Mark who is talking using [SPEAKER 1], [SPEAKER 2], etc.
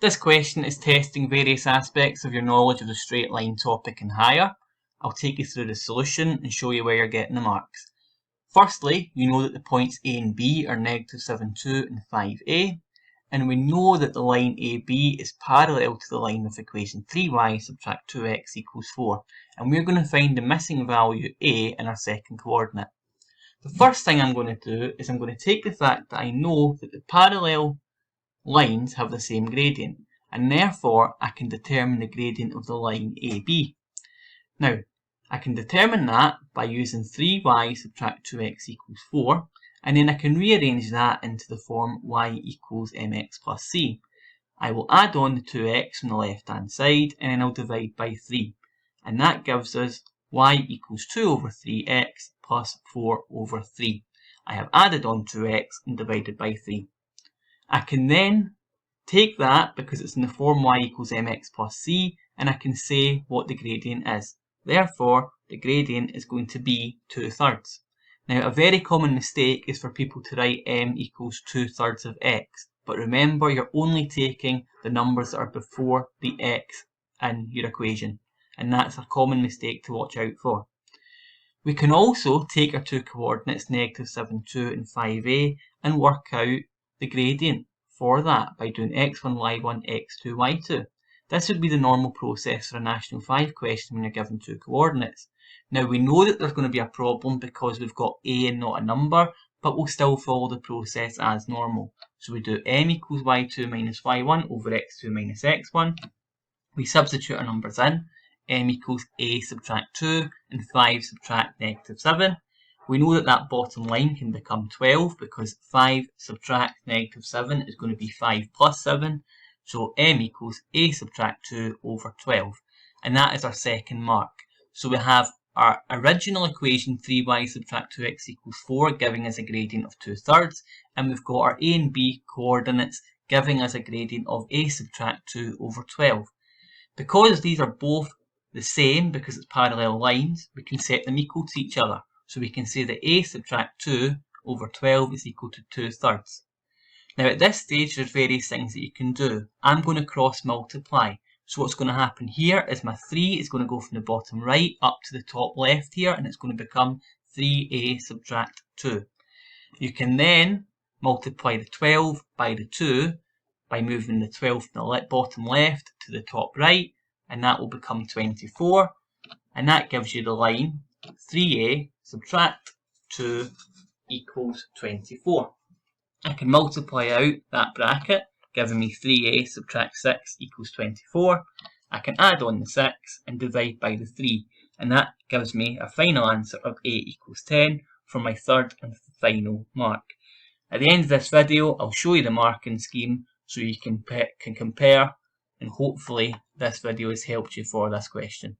[SPEAKER 1] This question is testing various aspects of your knowledge of the straight line topic and higher. I'll take you through the solution and show you where you're getting the marks. Firstly, you know that the points A and B are negative 7, 2 and 5a, and we know that the line AB is parallel to the line of equation 3y subtract 2x equals 4, and we're going to find the missing value A in our second coordinate. The first thing I'm going to do is I'm going to take the fact that I know that the parallel lines have the same gradient, and therefore I can determine the gradient of the line AB. Now, I can determine that by using 3y subtract 2x equals 4, and then I can rearrange that into the form y equals mx plus c. I will add on the 2x on the left hand side, and then I'll divide by 3, and that gives us y equals 2 over 3x plus 4 over 3. I have added on 2x and divided by 3. I can then take that, because it's in the form y equals mx plus c, and I can say what the gradient is. Therefore, the gradient is going to be 2/3. Now, a very common mistake is for people to write m equals 2/3 of x, but remember, you're only taking the numbers that are before the x in your equation, and that's a common mistake to watch out for. We can also take our two coordinates, negative 7, 2 and 5a, and work out the gradient for that by doing x1, y1, x2, y2. This would be the normal process for a National 5 question when you're given two coordinates. Now, we know that there's going to be a problem because we've got a and not a number, but we'll still follow the process as normal. So we do m equals y2 minus y1 over x2 minus x1. We substitute our numbers in. M equals a subtract 2 and 5 subtract negative 7. We know that that bottom line can become 12 because 5 subtract negative 7 is going to be 5 plus 7. So m equals a subtract 2 over 12. And that is our second mark. So we have our original equation 3y subtract 2x equals 4 giving us a gradient of 2/3. And we've got our a and b coordinates giving us a gradient of a subtract 2 over 12. Because these are both the same, because it's parallel lines, we can set them equal to each other. So we can say that a subtract 2 over 12 is equal to 2/3. Now at this stage there's various things that you can do. I'm going to cross multiply. So what's going to happen here is my 3 is going to go from the bottom right up to the top left here, and it's going to become 3a subtract 2. You can then multiply the 12 by the 2 by moving the 12 from the bottom left to the top right, and that will become 24, and that gives you the line 3a subtract 2 equals 24. I can multiply out that bracket, giving me 3a subtract 6 equals 24. I can add on the 6 and divide by the 3, and that gives me a final answer of a equals 10 for my third and final mark. At the end of this video, I'll show you the marking scheme so you can compare, and hopefully this video has helped you for this question.